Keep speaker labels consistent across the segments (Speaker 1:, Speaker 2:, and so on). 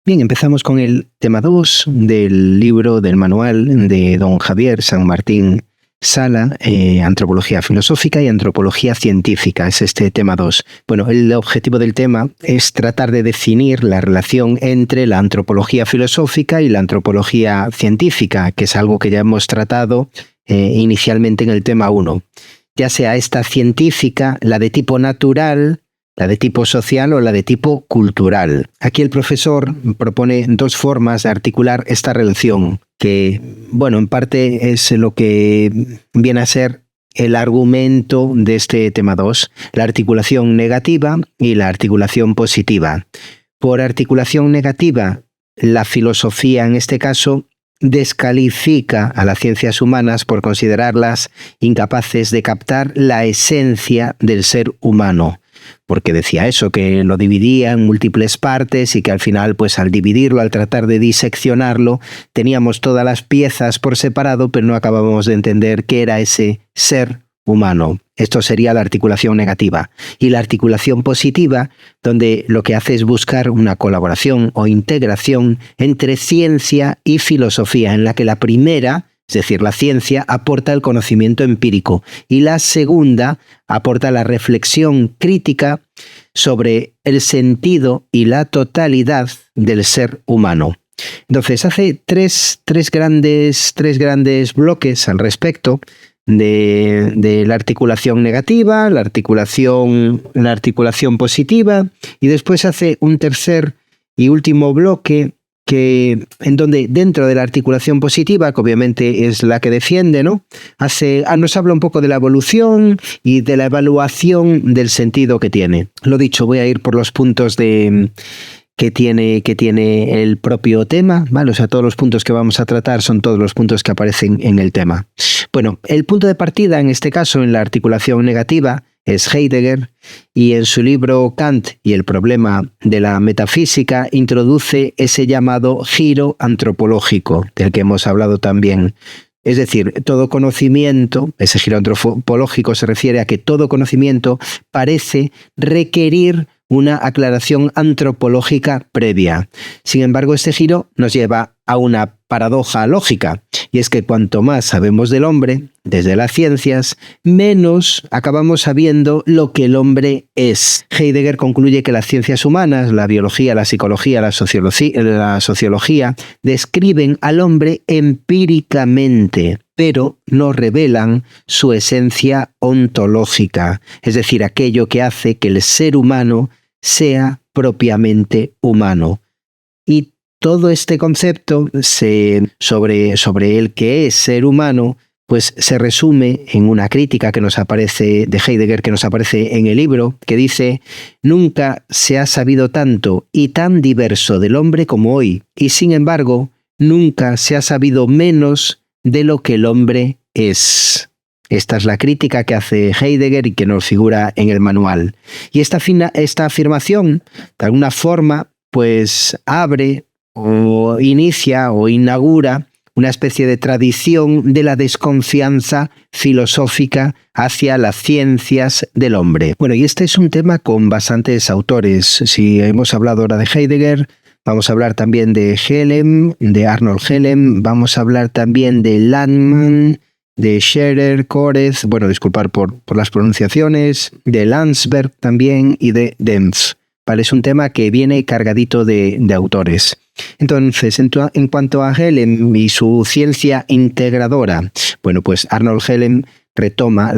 Speaker 1: Bien, empezamos con el tema 2 del libro, del manual de don Javier San Martín Sala, Antropología Filosófica y Antropología Científica. Es este tema 2. Bueno, el objetivo del tema es tratar de definir la relación entre la antropología filosófica y la antropología científica, que es algo que ya hemos tratado inicialmente en el tema 1. Ya sea esta científica, la de tipo natural, la de tipo social o la de tipo cultural. Aquí el profesor propone dos formas de articular esta relación, que, bueno, en parte es lo que viene a ser el argumento de este tema 2, la articulación negativa y la articulación positiva. Por articulación negativa, la filosofía en este caso descalifica a las ciencias humanas por considerarlas incapaces de captar la esencia del ser humano. Porque decía eso, que lo dividía en múltiples partes y que al final, pues al dividirlo, al tratar de diseccionarlo, teníamos todas las piezas por separado, pero no acabábamos de entender qué era ese ser humano. Esto sería la articulación negativa. Y la articulación positiva, donde lo que hace es buscar una colaboración o integración entre ciencia y filosofía, en la que la primera, es decir, la ciencia, aporta el conocimiento empírico y la segunda aporta la reflexión crítica sobre el sentido y la totalidad del ser humano. Entonces hace tres grandes bloques al respecto de la articulación negativa, la articulación positiva, y después hace un tercer y último bloque en donde dentro de la articulación positiva, que obviamente es la que defiende, ¿no? Nos habla un poco de la evolución y de la evaluación del sentido que tiene. Lo dicho, voy a ir por los puntos que tiene el propio tema, ¿vale? O sea, todos los puntos que vamos a tratar son todos los puntos que aparecen en el tema. Bueno, el punto de partida, en este caso, en la articulación negativa, es Heidegger, y en su libro Kant y el problema de la metafísica introduce ese llamado giro antropológico, del que hemos hablado también. Es decir, todo conocimiento, ese giro antropológico se refiere a que todo conocimiento parece requerir una aclaración antropológica previa. Sin embargo, este giro nos lleva a una paradoja lógica, y es que cuanto más sabemos del hombre, desde las ciencias, menos acabamos sabiendo lo que el hombre es. Heidegger concluye que las ciencias humanas, la biología, la psicología, la sociología, describen al hombre empíricamente, pero no revelan su esencia ontológica, es decir, aquello que hace que el ser humano sea propiamente humano. Y todo este concepto sobre el que es ser humano, pues se resume en una crítica que nos aparece de Heidegger, que nos aparece en el libro, que dice: nunca se ha sabido tanto y tan diverso del hombre como hoy, y sin embargo, nunca se ha sabido menos de lo que el hombre es. Esta es la crítica que hace Heidegger y que nos figura en el manual. Y esta afirmación, de alguna forma, pues abre o inicia o inaugura una especie de tradición de la desconfianza filosófica hacia las ciencias del hombre. Bueno, y este es un tema con bastantes autores. Si hemos hablado ahora de Heidegger, vamos a hablar también de Hellem, de Arnold Hellem, vamos a hablar también de Landmann, de Scherer, Korez, bueno, disculpar por las pronunciaciones, de Landsberg también y de Dempf. Vale, es un tema que viene cargadito de autores. Entonces, en cuanto a Hellem y su ciencia integradora, bueno, pues Arnold Hellem retoma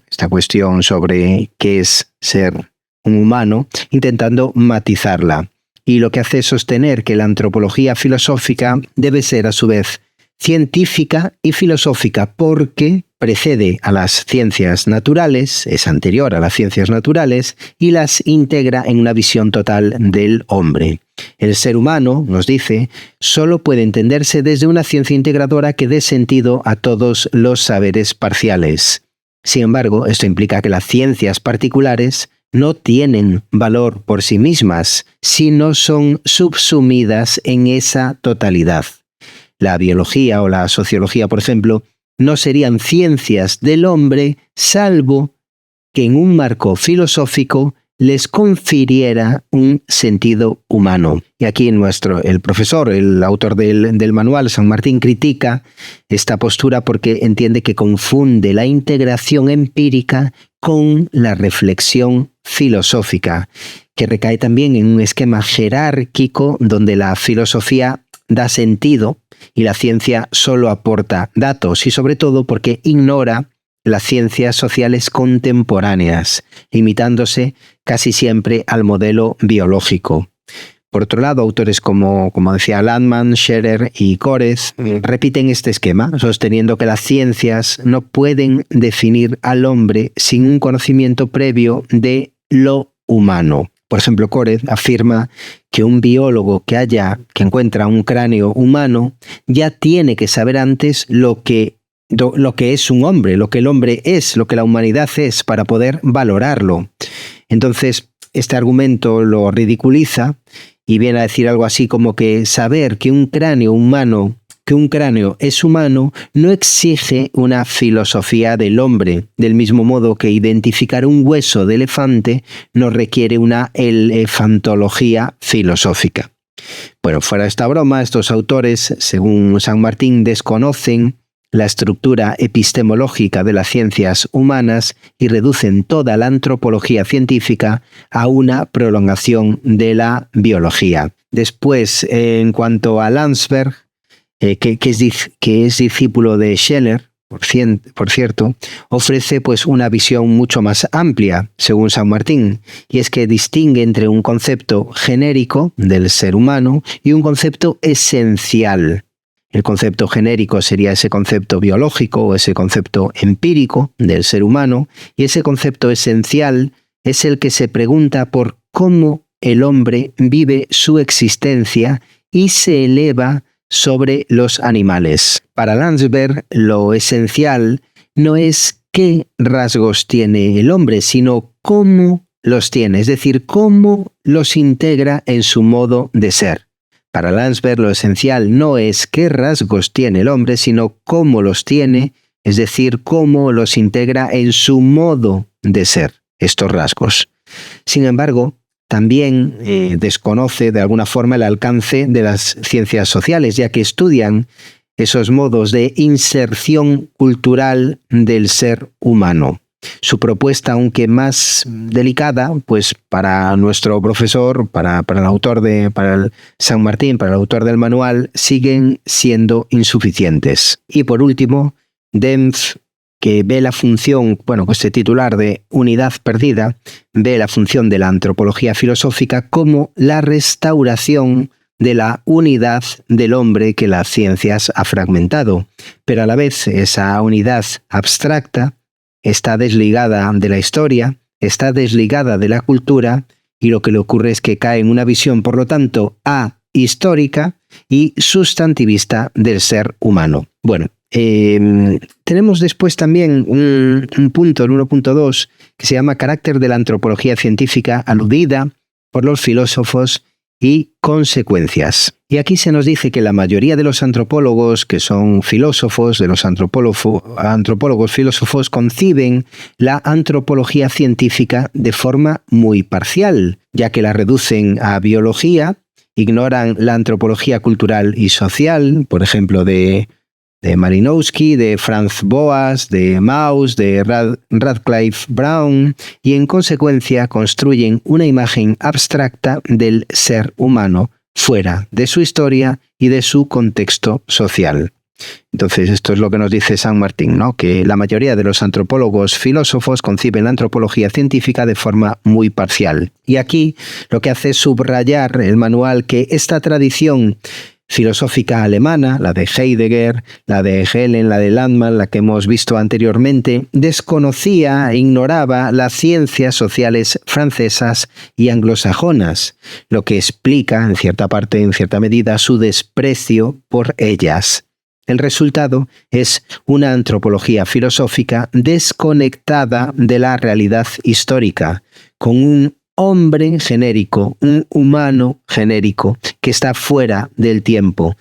Speaker 1: esta cuestión sobre qué es ser un humano, intentando matizarla. Y lo que hace es sostener que la antropología filosófica debe ser, a su vez, científica y filosófica, porque precede a las ciencias naturales, es anterior a las ciencias naturales, y las integra en una visión total del hombre. El ser humano, nos dice, solo puede entenderse desde una ciencia integradora que dé sentido a todos los saberes parciales. Sin embargo, esto implica que las ciencias particulares no tienen valor por sí mismas, sino son subsumidas en esa totalidad. La biología o la sociología, por ejemplo, no serían ciencias del hombre, salvo que en un marco filosófico les confiriera un sentido humano. Y aquí el profesor, el autor del manual, San Martín, critica esta postura porque entiende que confunde la integración empírica con la reflexión filosófica, que recae también en un esquema jerárquico donde la filosofía da sentido y la ciencia solo aporta datos, y sobre todo porque ignora las ciencias sociales contemporáneas, limitándose casi siempre al modelo biológico. Por otro lado, autores como decía Landman, Scherer y Corez repiten este esquema, sosteniendo que las ciencias no pueden definir al hombre sin un conocimiento previo de lo humano. Por ejemplo, Corez afirma que un biólogo que encuentra un cráneo humano ya tiene que saber antes lo que es un hombre, lo que el hombre es, lo que la humanidad es, para poder valorarlo. Entonces, este argumento lo ridiculiza y viene a decir algo así como que saber que un cráneo es humano no exige una filosofía del hombre, del mismo modo que identificar un hueso de elefante no requiere una elefantología filosófica. Bueno, fuera de esta broma, estos autores, según San Martín, desconocen la estructura epistemológica de las ciencias humanas y reducen toda la antropología científica a una prolongación de la biología. Después, en cuanto a Landsberg, que es discípulo de Scheler, por cierto, ofrece pues una visión mucho más amplia, según San Martín, y es que distingue entre un concepto genérico del ser humano y un concepto esencial. El concepto genérico sería ese concepto biológico o ese concepto empírico del ser humano, y ese concepto esencial es el que se pregunta por cómo el hombre vive su existencia y se eleva sobre los animales. Para Landsberg, lo esencial no es qué rasgos tiene el hombre, sino cómo los tiene, es decir, cómo los integra en su modo de ser. Para Landsberg, lo esencial no es qué rasgos tiene el hombre, sino cómo los tiene, es decir, cómo los integra en su modo de ser, estos rasgos. Sin embargo, también desconoce de alguna forma el alcance de las ciencias sociales, ya que estudian esos modos de inserción cultural del ser humano. Su propuesta, aunque más delicada, pues para nuestro profesor, para el San Martín, para el autor del manual, siguen siendo insuficientes. Y por último, Dempf, que ve la función, este titular de Unidad Perdida, ve la función de la antropología filosófica como la restauración de la unidad del hombre que las ciencias ha fragmentado, pero a la vez esa unidad abstracta está desligada de la historia, está desligada de la cultura, y lo que le ocurre es que cae en una visión, por lo tanto, ahistórica y sustantivista del ser humano. Bueno, tenemos después también un punto, el 1.2, que se llama Carácter de la antropología científica aludida por los filósofos y consecuencias. Y aquí se nos dice que la mayoría de los antropólogos, que son filósofos, de los antropólogos filósofos, conciben la antropología científica de forma muy parcial, ya que la reducen a biología, ignoran la antropología cultural y social, por ejemplo, de Malinowski, de Franz Boas, de Mauss, de Radcliffe Brown, y en consecuencia construyen una imagen abstracta del ser humano fuera de su historia y de su contexto social. Entonces, esto es lo que nos dice San Martín, ¿no? Que la mayoría de los antropólogos filósofos conciben la antropología científica de forma muy parcial. Y aquí lo que hace es subrayar el manual que esta tradición filosófica alemana, la de Heidegger, la de Hegel, la de Landman, la que hemos visto anteriormente, desconocía e ignoraba las ciencias sociales francesas y anglosajonas, lo que explica, en cierta medida, su desprecio por ellas. El resultado es una antropología filosófica desconectada de la realidad histórica, con un hombre genérico, un humano genérico que está fuera del tiempo,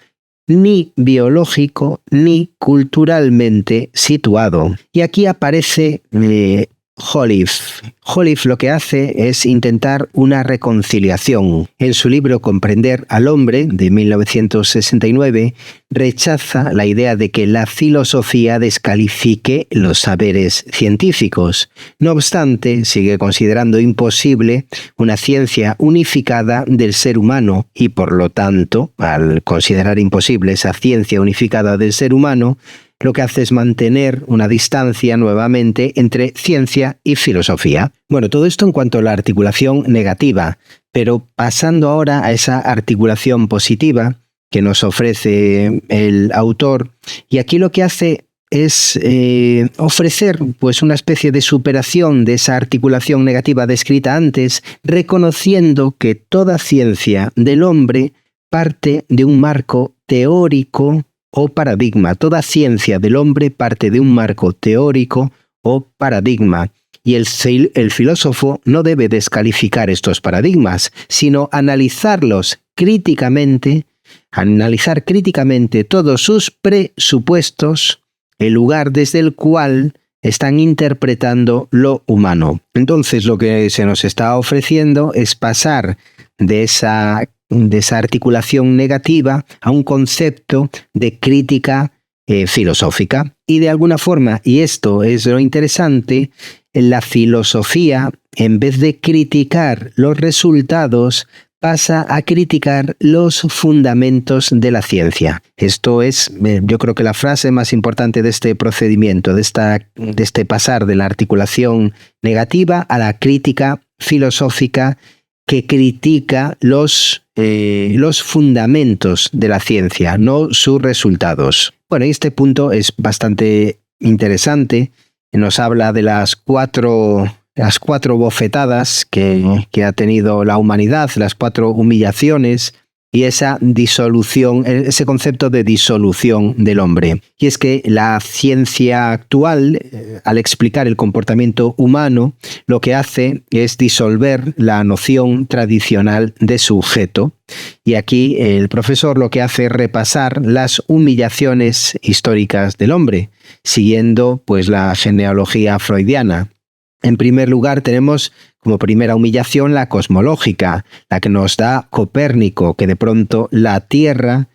Speaker 1: ni biológico ni culturalmente situado. Y aquí aparece Joliffe. Joliffe lo que hace es intentar una reconciliación. En su libro Comprender al hombre, de 1969, rechaza la idea de que la filosofía descalifique los saberes científicos. No obstante, sigue considerando imposible una ciencia unificada del ser humano y, por lo tanto, al considerar imposible esa ciencia unificada del ser humano, lo que hace es mantener una distancia nuevamente entre ciencia y filosofía. Bueno, todo esto en cuanto a la articulación negativa, pero pasando ahora a esa articulación positiva que nos ofrece el autor, y aquí lo que hace es ofrecer pues una especie de superación de esa articulación negativa descrita antes, reconociendo que toda ciencia del hombre parte de un marco teórico o paradigma. Toda ciencia del hombre parte de un marco teórico o paradigma. Y el filósofo no debe descalificar estos paradigmas, sino analizar críticamente todos sus presupuestos, el lugar desde el cual están interpretando lo humano. Entonces, lo que se nos está ofreciendo es pasar de esa articulación negativa a un concepto de crítica filosófica. Y de alguna forma, y esto es lo interesante, la filosofía, en vez de criticar los resultados, pasa a criticar los fundamentos de la ciencia. Esto es, yo creo que la frase más importante de este procedimiento, de este pasar de la articulación negativa a la crítica filosófica que critica los fundamentos de la ciencia, no sus resultados. Bueno, este punto es bastante interesante. Nos habla de las cuatro bofetadas que ha tenido la humanidad, las 4 humillaciones y esa disolución, ese concepto de disolución del hombre. Y es que la ciencia actual, al explicar el comportamiento humano, lo que hace es disolver la noción tradicional de sujeto. Y aquí el profesor lo que hace es repasar las humillaciones históricas del hombre, siguiendo pues la genealogía freudiana. En primer lugar, tenemos como primera humillación la cosmológica, la que nos da Copérnico, que de pronto la Tierra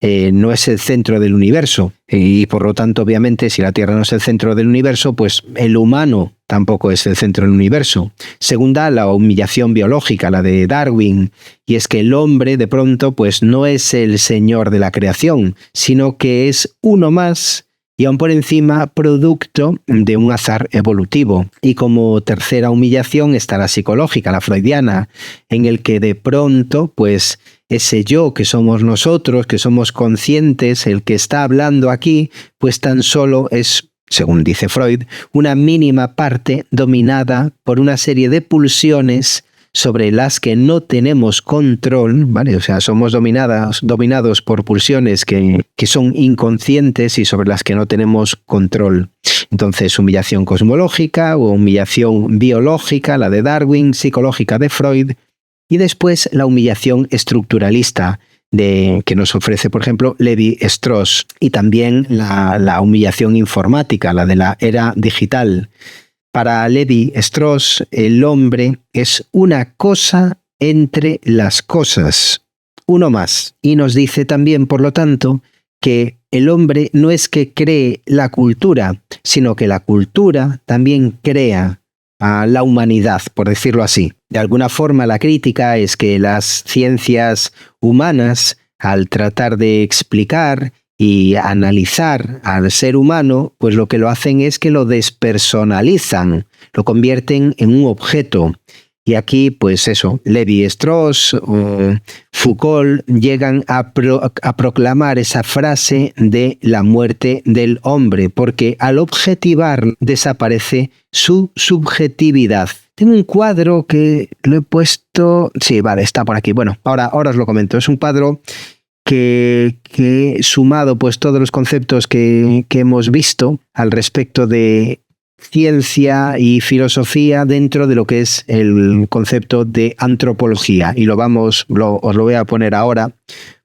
Speaker 1: no es el centro del universo. Y por lo tanto, obviamente, si la Tierra no es el centro del universo, pues el humano tampoco es el centro del universo. Segunda, la humillación biológica, la de Darwin, y es que el hombre de pronto pues no es el señor de la creación, sino que es uno más, y aún por encima producto de un azar evolutivo. Y como tercera humillación está la psicológica, la freudiana, en el que de pronto, pues ese yo que somos nosotros, que somos conscientes, el que está hablando aquí, pues tan solo es, según dice Freud, una mínima parte dominada por una serie de pulsiones sobre las que no tenemos control, ¿vale? O sea, somos dominados por pulsiones que son inconscientes y sobre las que no tenemos control. Entonces, humillación cosmológica o humillación biológica, la de Darwin, psicológica de Freud, y después la humillación estructuralista, que nos ofrece, por ejemplo, Levi-Strauss, y también la humillación informática, la de la era digital. Para Levi-Strauss, el hombre es una cosa entre las cosas, uno más. Y nos dice también, por lo tanto, que el hombre no es que cree la cultura, sino que la cultura también crea a la humanidad, por decirlo así. De alguna forma, la crítica es que las ciencias humanas, al tratar de explicar y analizar al ser humano, pues lo que lo hacen es que lo despersonalizan, lo convierten en un objeto. Y aquí, pues eso, Levi-Strauss o Foucault llegan a proclamar esa frase de la muerte del hombre, porque al objetivar desaparece su subjetividad. Tengo un cuadro que lo he puesto... Sí, vale, está por aquí. Bueno, ahora os lo comento. Es un cuadro que he sumado pues todos los conceptos que hemos visto al respecto de ciencia y filosofía dentro de lo que es el concepto de antropología. Y os lo voy a poner ahora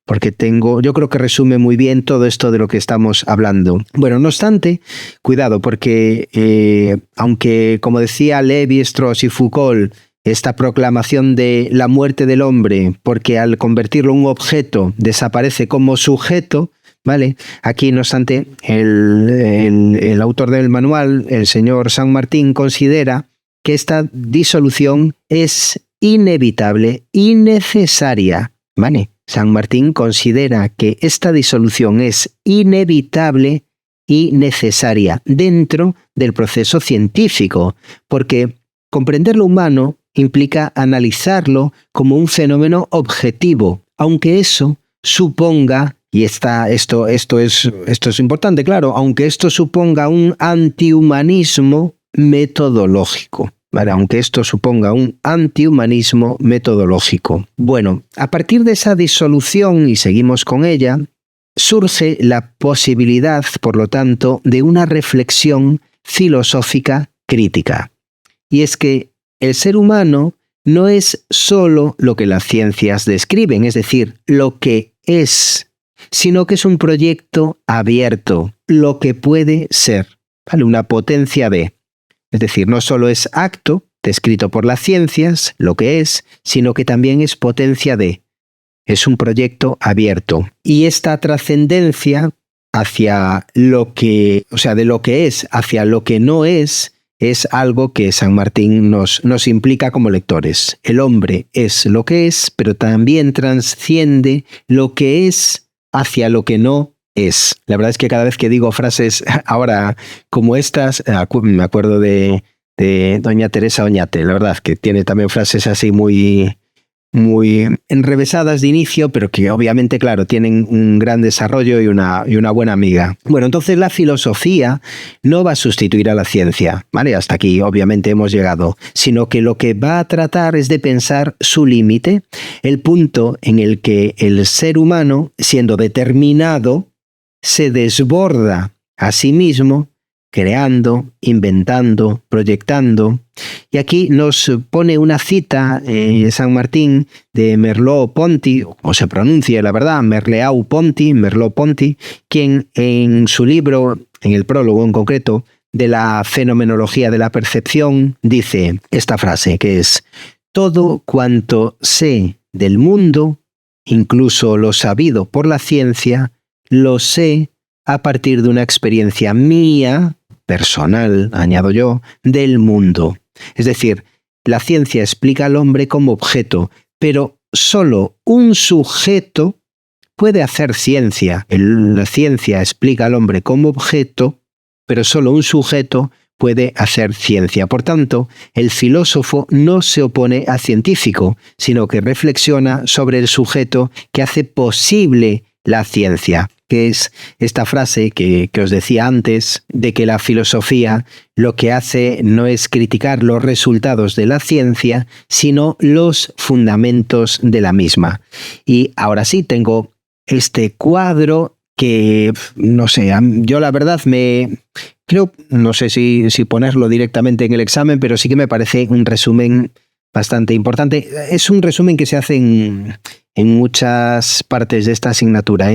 Speaker 1: porque yo creo que resume muy bien todo esto de lo que estamos hablando. Bueno, no obstante, cuidado, porque aunque, como decía Levi, Strauss y Foucault, esta proclamación de la muerte del hombre, porque al convertirlo en un objeto desaparece como sujeto, ¿vale? Aquí, no obstante, el autor del manual, el señor San Martín, considera que esta disolución es inevitable y necesaria, ¿vale? San Martín considera que esta disolución es inevitable y necesaria dentro del proceso científico, porque comprender lo humano implica analizarlo como un fenómeno objetivo, aunque eso suponga, y esto es importante, claro, aunque esto suponga un antihumanismo metodológico. Vale, aunque esto suponga un antihumanismo metodológico. Bueno, a partir de esa disolución, y seguimos con ella, surge la posibilidad, por lo tanto, de una reflexión filosófica crítica. Y es que el ser humano no es solo lo que las ciencias describen, es decir, lo que es, sino que es un proyecto abierto, lo que puede ser, ¿vale? Una potencia de. Es decir, no solo es acto descrito por las ciencias, lo que es, sino que también es potencia de. Es un proyecto abierto. Y esta trascendencia hacia lo que, o sea, de lo que es hacia lo que no es algo que San Martín nos implica como lectores. El hombre es lo que es, pero también trasciende lo que es hacia lo que no es. La verdad es que cada vez que digo frases ahora como estas, me acuerdo de doña Teresa Oñate, la verdad que tiene también frases así muy enrevesadas de inicio, pero que obviamente, claro, tienen un gran desarrollo y una buena amiga. Bueno, entonces la filosofía no va a sustituir a la ciencia, ¿vale? Hasta aquí obviamente hemos llegado, sino que lo que va a tratar es de pensar su límite, el punto en el que el ser humano, siendo determinado, se desborda a sí mismo, creando, inventando, proyectando. Y aquí nos pone una cita, San Martín, de Merleau-Ponty, o se pronuncia la verdad, Merleau-Ponty, quien en su libro, en el prólogo en concreto, de la fenomenología de la percepción, dice esta frase, que es: todo cuanto sé del mundo, incluso lo sabido por la ciencia, lo sé a partir de una experiencia mía, personal, añado yo, del mundo. Es decir, la ciencia explica al hombre como objeto, pero solo un sujeto puede hacer ciencia. La ciencia explica al hombre como objeto, pero solo un sujeto puede hacer ciencia. Por tanto, el filósofo no se opone al científico, sino que reflexiona sobre el sujeto que hace posible la ciencia, que es esta frase que os decía antes, de que la filosofía lo que hace no es criticar los resultados de la ciencia, sino los fundamentos de la misma. Y ahora sí, tengo este cuadro que, no sé, yo la verdad creo, no sé si ponerlo directamente en el examen, pero sí que me parece un resumen bastante importante. Es un resumen que se hace en muchas partes de esta asignatura,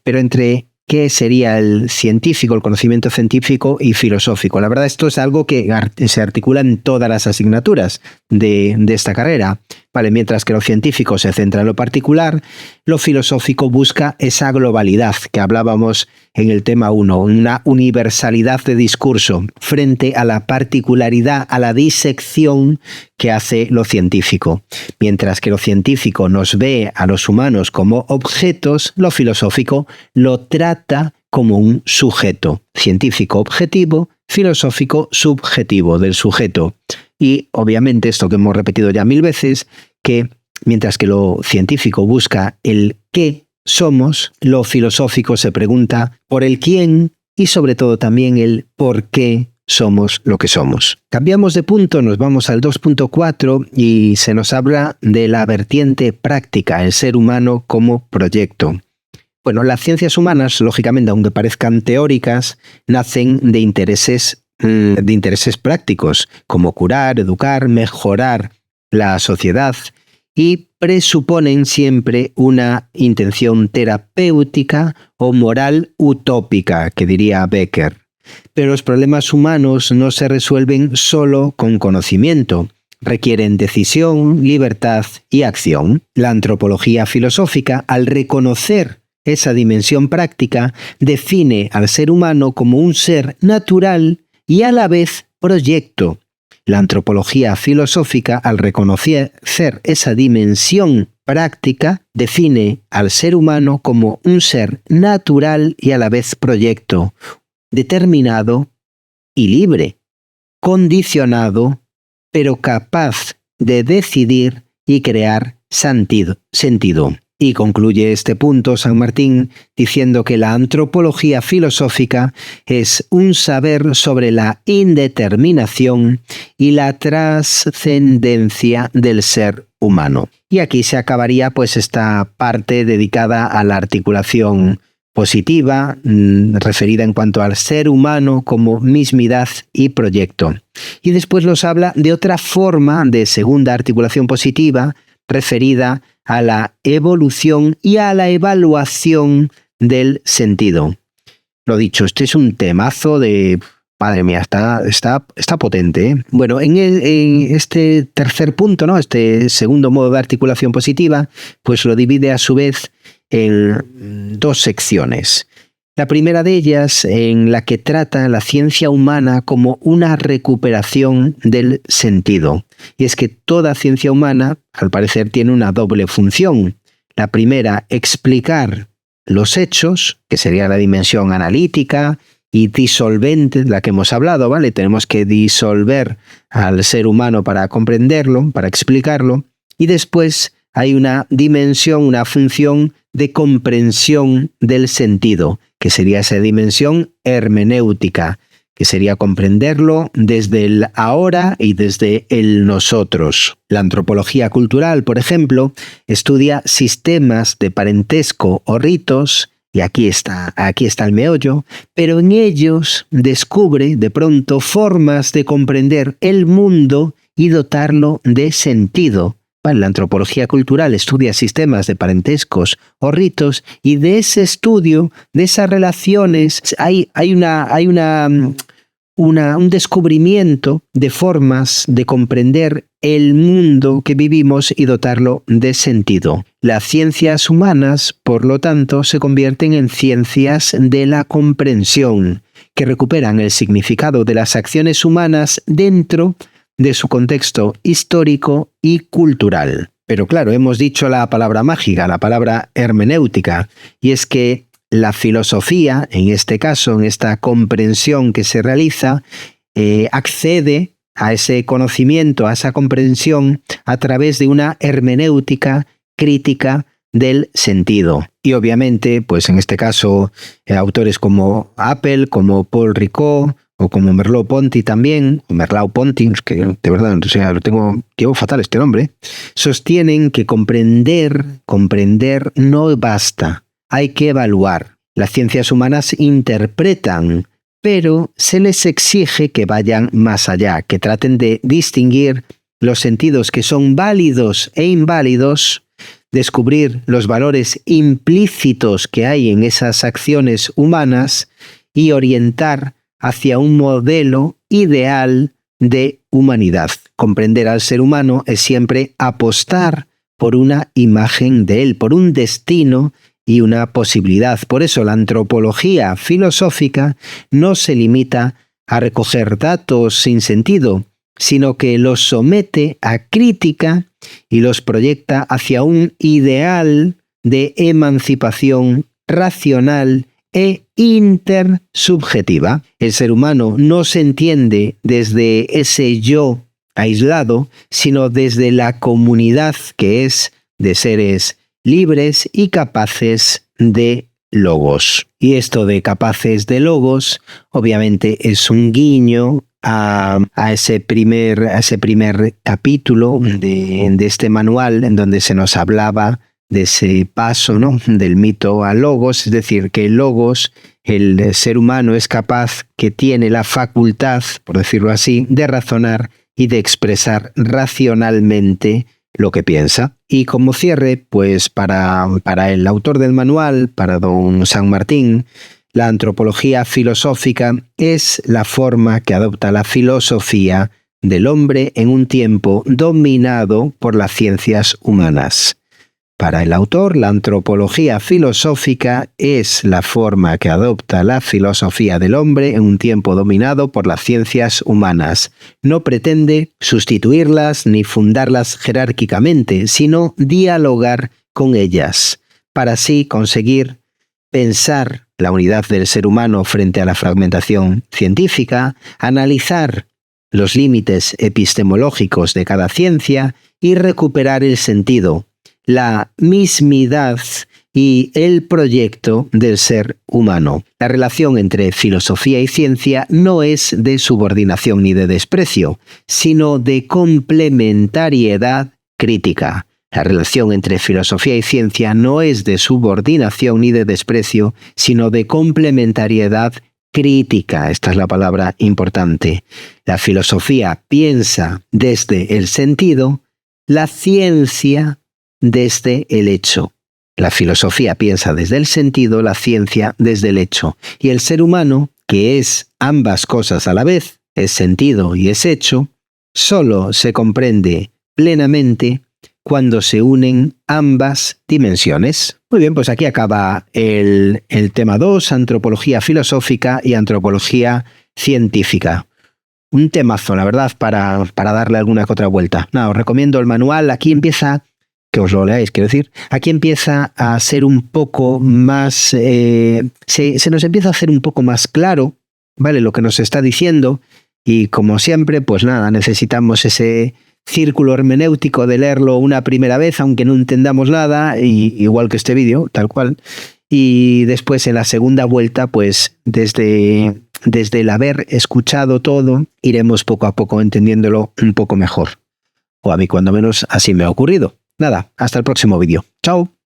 Speaker 1: pero entre qué sería el científico, el conocimiento científico y filosófico. La verdad, esto es algo que se articula en todas las asignaturas de esta carrera. Vale, mientras que lo científico se centra en lo particular, lo filosófico busca esa globalidad que hablábamos en el tema 1, una universalidad de discurso frente a la particularidad, a la disección que hace lo científico. Mientras que lo científico nos ve a los humanos como objetos, lo filosófico lo trata como un sujeto. Científico objetivo, filosófico subjetivo del sujeto. Y obviamente esto que hemos repetido ya 1000 veces, que mientras que lo científico busca el qué somos, lo filosófico se pregunta por el quién y sobre todo también el por qué somos lo que somos. Cambiamos de punto, nos vamos al 2.4 y se nos habla de la vertiente práctica, el ser humano como proyecto. Bueno, las ciencias humanas, lógicamente, aunque parezcan teóricas, nacen de intereses prácticos, como curar, educar, mejorar la sociedad. y presuponen siempre una intención terapéutica o moral utópica, que diría Becker. Pero los problemas humanos no se resuelven solo con conocimiento. Requieren decisión, libertad y acción. La antropología filosófica, al reconocer esa dimensión práctica, define al ser humano como un ser natural y a la vez proyecto. La antropología filosófica, al reconocer esa dimensión práctica, define al ser humano como un ser natural y a la vez proyecto, determinado y libre, condicionado, pero capaz de decidir y crear sentido. Y concluye este punto San Martín diciendo que la antropología filosófica es un saber sobre la indeterminación y la trascendencia del ser humano. Y aquí se acabaría pues esta parte dedicada a la articulación positiva, referida en cuanto al ser humano como mismidad y proyecto. Y después nos habla de otra forma de segunda articulación positiva, referida a la evolución y a la evaluación del sentido. Lo dicho, este es un temazo de... Madre mía, está potente, ¿eh? Bueno, en este tercer punto, ¿no? Este segundo modo de articulación positiva, pues lo divide a su vez en dos secciones. La primera de ellas, en la que trata la ciencia humana como una recuperación del sentido. Y es que toda ciencia humana, al parecer, tiene una doble función. La primera, explicar los hechos, que sería la dimensión analítica y disolvente, de la que hemos hablado, ¿vale? Tenemos que disolver al ser humano para comprenderlo, para explicarlo. Y después hay una dimensión, una función de comprensión del sentido, que sería esa dimensión hermenéutica, que sería comprenderlo desde el ahora y desde el nosotros. La antropología cultural, por ejemplo, estudia sistemas de parentesco o ritos, y aquí está el meollo, pero en ellos descubre de pronto formas de comprender el mundo y dotarlo de sentido. La antropología cultural estudia sistemas de parentescos o ritos y de ese estudio, de esas relaciones, hay un descubrimiento de formas de comprender el mundo que vivimos y dotarlo de sentido. Las ciencias humanas, por lo tanto, se convierten en ciencias de la comprensión, que recuperan el significado de las acciones humanas dentro de su contexto histórico y cultural. Pero claro, hemos dicho la palabra mágica, la palabra hermenéutica, y es que la filosofía, en este caso, en esta comprensión que se realiza, accede a ese conocimiento, a esa comprensión, a través de una hermenéutica crítica del sentido. Y obviamente, pues en este caso, autores como Apple, como Paul Ricoeur, o como Merleau-Ponty también, o Merleau-Ponty, que de verdad, o sea, llevo fatal este nombre, sostienen que comprender no basta, hay que evaluar. Las ciencias humanas interpretan, pero se les exige que vayan más allá, que traten de distinguir los sentidos que son válidos e inválidos, descubrir los valores implícitos que hay en esas acciones humanas y orientar hacia un modelo ideal de humanidad. Comprender al ser humano es siempre apostar por una imagen de él, por un destino y una posibilidad. Por eso la antropología filosófica no se limita a recoger datos sin sentido, sino que los somete a crítica y los proyecta hacia un ideal de emancipación racional e intersubjetiva. El ser humano no se entiende desde ese yo aislado, sino desde la comunidad que es de seres libres y capaces de logos. Y esto de capaces de logos, obviamente es un guiño a ese primer capítulo de este manual, en donde se nos hablaba de ese paso, ¿no?, del mito a logos, es decir, que el logos, el ser humano es capaz, que tiene la facultad, por decirlo así, de razonar y de expresar racionalmente lo que piensa. Y como cierre, pues para el autor del manual, para don San Martín, la antropología filosófica es la forma que adopta la filosofía del hombre en un tiempo dominado por las ciencias humanas. Para el autor, la antropología filosófica es la forma que adopta la filosofía del hombre en un tiempo dominado por las ciencias humanas. No pretende sustituirlas ni fundarlas jerárquicamente, sino dialogar con ellas, para así conseguir pensar la unidad del ser humano frente a la fragmentación científica, analizar los límites epistemológicos de cada ciencia y recuperar el sentido, la mismidad y el proyecto del ser humano. La relación entre filosofía y ciencia no es de subordinación ni de desprecio, sino de complementariedad crítica. La relación entre filosofía y ciencia no es de subordinación ni de desprecio, sino de complementariedad crítica. Esta es la palabra importante. La filosofía piensa desde el sentido, la ciencia desde el hecho. La filosofía piensa desde el sentido, la ciencia desde el hecho. Y el ser humano, que es ambas cosas a la vez, es sentido y es hecho, solo se comprende plenamente cuando se unen ambas dimensiones. Muy bien, pues aquí acaba el tema 2, antropología filosófica y antropología científica. Un temazo, la verdad, para darle alguna que otra vuelta. Nada, os recomiendo el manual. Aquí empieza, que os lo leáis, quiero decir, aquí empieza a ser un poco más, se nos empieza a hacer un poco más claro, ¿vale?, lo que nos está diciendo, y como siempre, pues nada, necesitamos ese círculo hermenéutico de leerlo una primera vez, aunque no entendamos nada, y, igual que este vídeo, tal cual, y después en la segunda vuelta, pues desde el haber escuchado todo, iremos poco a poco entendiéndolo un poco mejor. O a mí cuando menos así me ha ocurrido. Nada, hasta el próximo vídeo. ¡Chao!